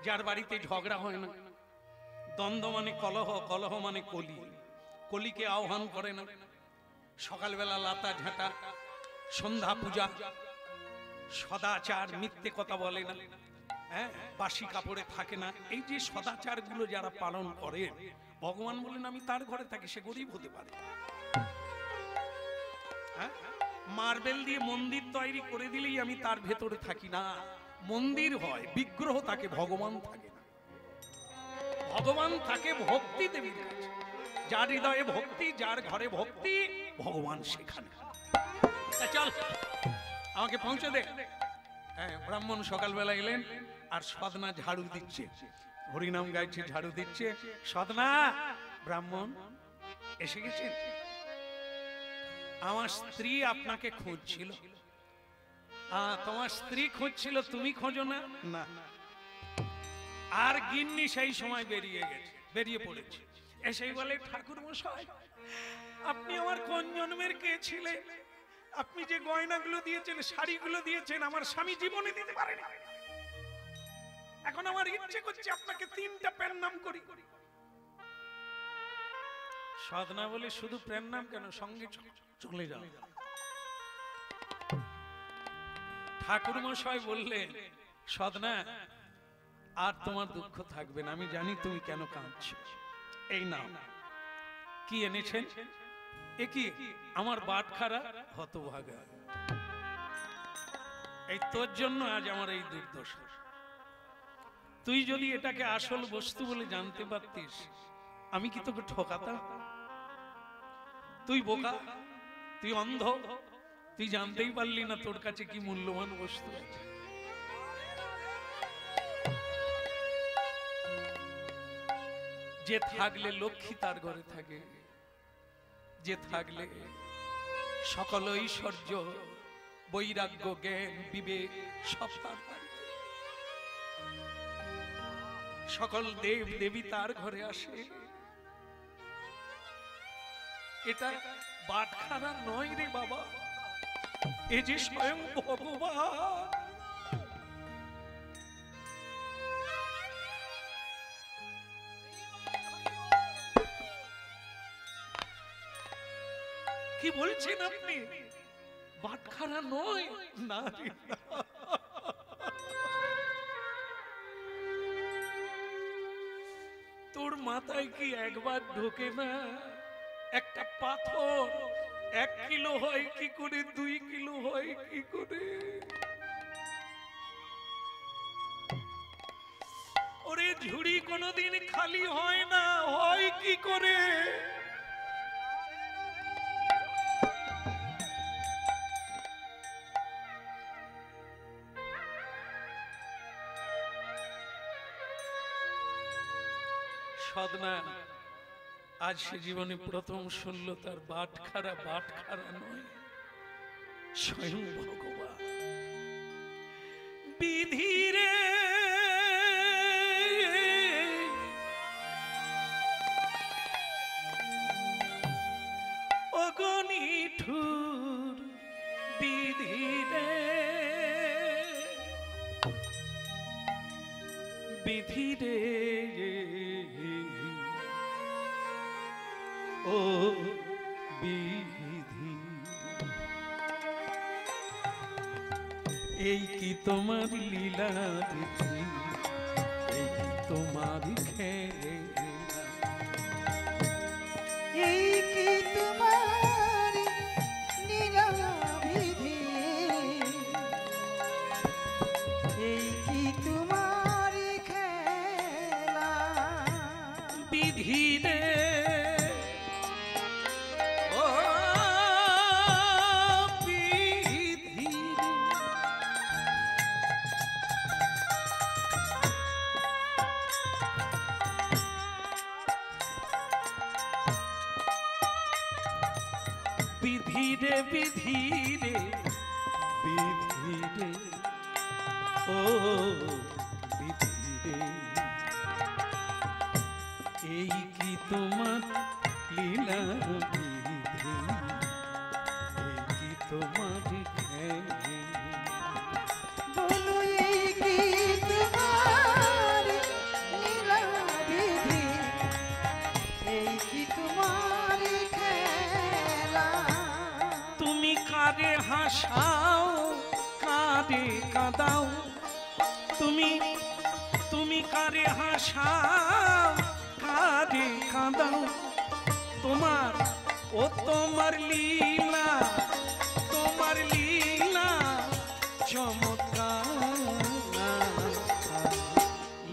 যার বাড়িতে ঝগড়া হয় না, দ্বন্দ্ব মানে কলহ, কলহ মানে কলি, কলিকে আহ্বান করে না, সকালবেলা লাতা ঝাঁটা, সন্ধ্যা পূজা, সদাচার, মিথ্যে কথা বলে না, হ্যাঁ, বাসি কাপড়ে থাকে না, এই যে সদাচার গুলো যারা পালন করে, ভগবান বলেন আমি তার ঘরে থাকি, সে গরিব হতে পারে। হ্যাঁ, মার্বেল দিয়ে মন্দির তৈরি করে দিলেই আমি তার ভেতরে থাকি না, মন্দির হয়, বিগ্রহ থাকে, ভগবান থাকে না। ভগবান থাকে ভক্তি দেবীর কাছে, যার হৃদয়ে ভক্তি, যার ঘরে ভক্তি, ভগবান সেখানে। চল আমাকে পৌঁছে দে। হ্যাঁ, ব্রাহ্মণ সকালবেলা এলেন আর সদনা ঝাড়ু দিচ্ছে, হরিনাম গাইছে, ঝাড়ু দিচ্ছে। সদনা, ব্রাহ্মণ এসে গেছেন, আমার স্ত্রী আপনাকে খুঁজছিল। তোমার স্ত্রী খুঁজছিল, তুমি খোঁজো না? না। আর গিন্নি সেই সময় বেরিয়ে পড়েছে, এসেই বলে ঠাকুর মশাই, আপনি আমার কোন জন্মের কে ছিলেন? আপনি যে গয়নাগুলো দিয়েছেন, শাড়িগুলো দিয়েছেন, আমার স্বামী জীবনে দিতে পারেনি। এখন আমার ইচ্ছে করছে আপনাকে 3টা প্রণাম করি। সাধনা বলে শুধু প্রণাম কেন, সঙ্গে চলে যাও। ঠাকুর মশাই বললেন, সাধনা আর তোমার দুঃখ থাকবে না, আমি জানি তুমি কেন কাঁদছো। এই নাও। কি এনেছেন? এ কি? আমার বাটখারা হতভাগা, এই তোর জন্য আজ আমার এই দুর্দশা। তুই যদি এটাকে আসল বস্তু বলে জানতে পারতিস, আমি কি তোকে ঠকাতাম? তুই বোকা, তুই অন্ধ, তুই জানতেই পারলি না তোর কাছে কি মূল্যবান বস্তু আছে। যে থাকলে লক্ষ্মী তার ঘরে থাকে, যে থাকলে সকল ঐশ্বর্য, বৈরাগ্য, জ্ঞান, বিবেক সব তার বাড়িতে, সকল দেব দেবী তার ঘরে আসে। এটা বাটখারা নয় রে বাবা, এ যে স্বয়ং ভগবান। কি বলছেন আপনি? বাটখারা নয়? না, তোর মাথায় কি একবার ঢোকে না? একটা পাথর 1 কিলো হয় কি করে, 2 কিলো হয় কি করে? ওরে ঝুড়ি কোনোদিন খালি হয় না, হয় কি করে? সদনা আজ সে জীবনে প্রথম শুনল তার বাটখারা নয়, স্বয়ং ভগবান। বিধিরে অগণিঠুর, বিধিরে বিধিরে ও বিধি, এই কি তোমার লীলা বিধি, এই কি তোমার খেলা, এই কি তোমার লীলা বিধি, এই কি তোমার খেলা। বিধি রে বিধিরে বিধিরে বিধিরে ও বিধিরে, এই কি তোমার লীলা বিধি, এই কি তোমার খেলা। বলো এই কি তোমার কাঁদাও, তুমি তুমি কারে হাসাও, কারে কাঁদাও, তোমার ও তোমার লীলা, তোমার লীলা চমৎকার,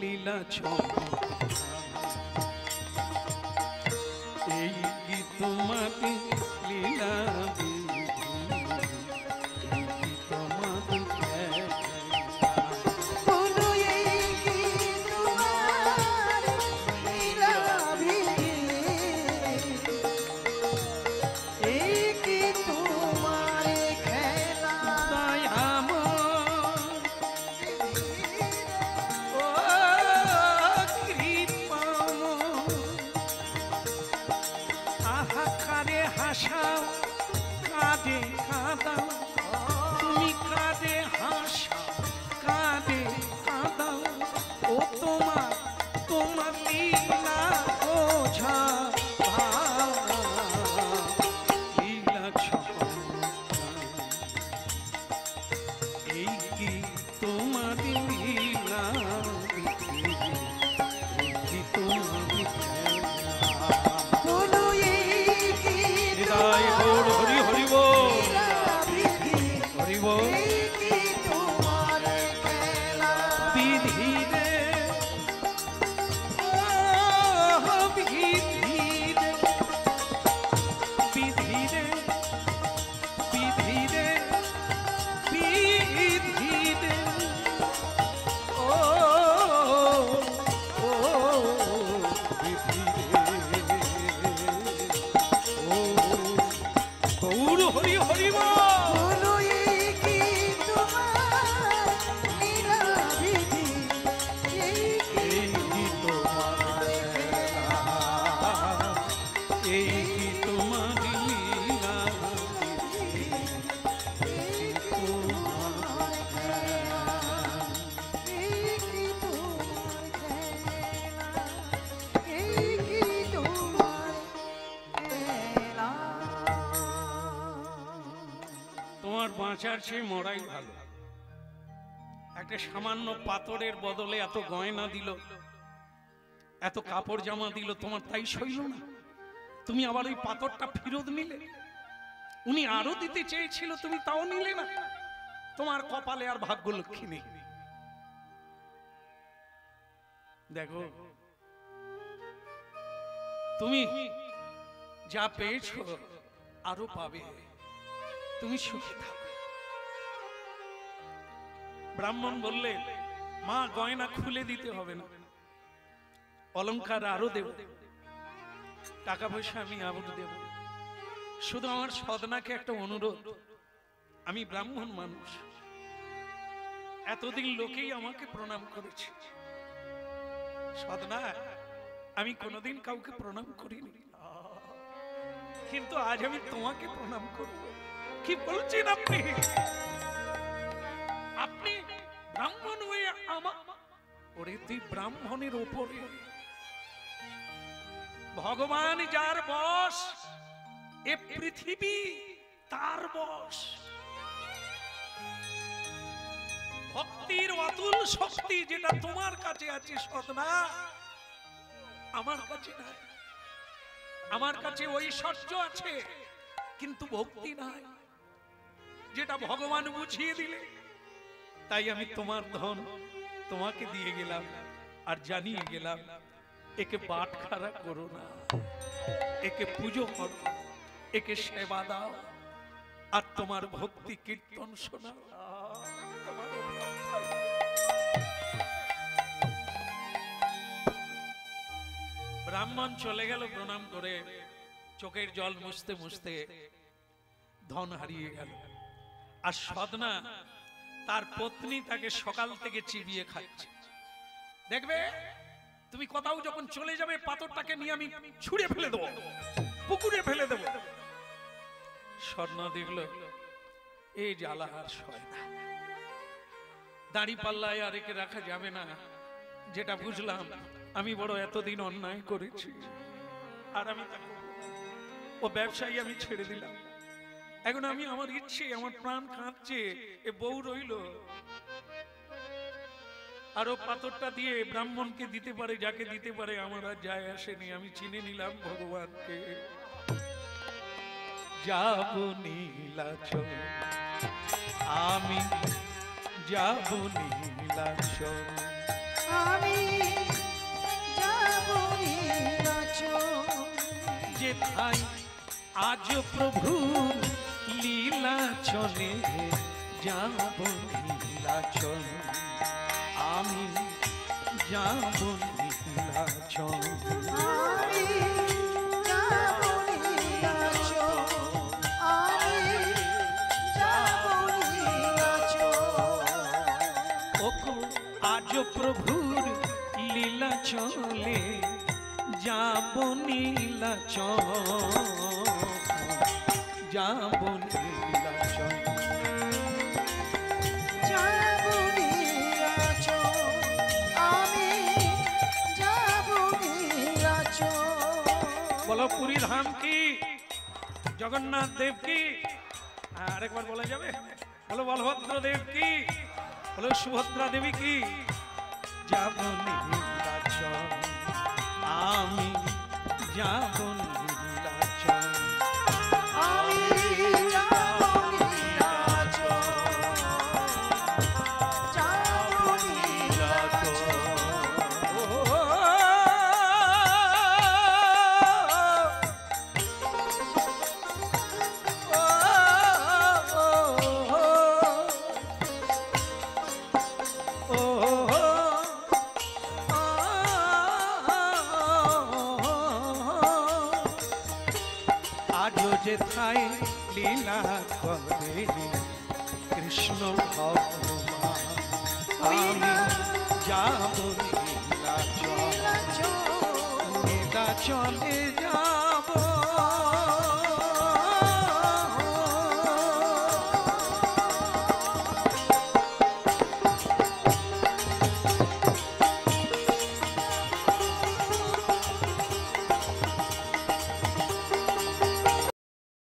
লীলা চমৎকার। এই কি তোমাকে লীলা হাসাও, কাঁদে কাঁদাও, তুমি কাঁদে হাসাও, কাঁদে কাঁদাও, ও তোমার তোমার লীলা বোঝা লীলা চমৎকার। এই কি তোমার লীলা, এই কি তোমার হরি হরি বল, হরি বল। বিধি রে বিধি রে, বিধি রে, বিধি রে, বিধি রে, ও ও বিধি রে, ও গৌর হরি হরি বল। তোমার বাঁচার চেয়ে মরাই ভালো। একটা সামান্য পাথরের বদলে এত গয়না দিল, এত কাপড় জামা দিল, তোমার তাই সইল না? তুমি আবার ওই পাথরটা ফেরত নিলে। উনি আরো দিতে চেয়েছিল, তুমি তাও নিলে না। তোমার কপালে আর ভাগ্য লক্ষ্মী নেই। দেখো, তুমি যা পেয়েছো আরো পাবে, তুমি সুখী থাকো। ব্রাহ্মণ বললে, মা গয়না খুলে দিতে হবে না, অলংকার আরো দেব, টাকা পয়সা আমি আরো দেব, শুধু আমার সদনাকে একটা অনুরোধ। আমি ব্রাহ্মণ মানুষ, এতদিন লোকেই আমাকে প্রণাম করেছে, সদনা আমি কোনোদিন কাউকে প্রণাম করিনি, কিন্তু আজ আমি তোমাকে প্রণাম করব। কি বলছেন আপনি? আপনি ব্রাহ্মণ হয়ে ওরে তুই ব্রাহ্মণের উপরে ভগবান যার বশ, এ পৃথিবী তার বশ। ভক্তির অতুল শক্তি যেটা তোমার কাছে আছে সদনা, আমার কাছে নাই। আমার কাছে ঐশ্বর্য আছে, কিন্তু ভক্তি নাই, যেটা ভগবান বুঝিয়ে দিলে। তাই আমি তোমার ধন তোমাকে দিয়ে গেলাম, আর জানিয়ে গেলাম, একে বাট খাড়া করো না, একে পুজো করো, একে সেবা দাও, আর তোমার ভক্তি কীর্তন শোনাও। ব্রাহ্মণ চলে গেল প্রণাম করে, চোখের জল মুছতে মুছতে ধন হারিয়ে গেল। আর সদনা তার পত্নী তাকে সকাল থেকে চিবিয়ে খাচ্ছে। দেখবে তুমি কোথাও যখন চলে যাবে, পাথরটাকে নিয়ে আমি ছুঁড়ে ফেলে দেবো, পুকুরে ফেলে দেবো। স্বর্ণ দেখলো এই জ্বালা আর সয় না, দাড়ি পাল্লায় আর একে রাখা যাবে না। যেটা বুঝলাম, আমি বড় এতদিন অন্যায় করেছি, আর আমি ও ব্যবসায়ী আমি ছেড়ে দিলাম। এখন আমি আমার ইচ্ছে, আমার প্রাণ কাঁদছে, এ বউ রইল, আরো পাথরটা দিয়ে ব্রাহ্মণকে দিতে পারে, যাকে দিতে পারে, আমার আর যায় আসেনি। আমি চিনে নিলাম ভগবানকে। যাব নীলাচল, আমি যাব নীলাচল, আমি যাব নীলাচল, যেথায় আজ প্রভু লীলা চলে। যাব নীলাচল, আমি যাব নীলাচল, আমি যাব নীলাচল, আমি যাব নীলাচল। ওকো আজ প্রভুর লীলা চলে, যাব নীলাচল, যাব নীলাচল, যাব নীলাচল, আমি যাব নীলাচল। বলো পুরী ধাম কি, জগন্নাথ দেব কি, আরেকবার বলা যাবে? বলো বলভদ্র দেব কি, বলো সুভদ্রা দেবী কি। যাব নীলাচল, আমি যাব নীলাচল, আমি যাব নীলাচল, যাব নীলাচল। আজও যেথায় লীলা করে কৃষ্ণ ভগবান, আমি যাব নীলাচল, নীলাচলে যাব।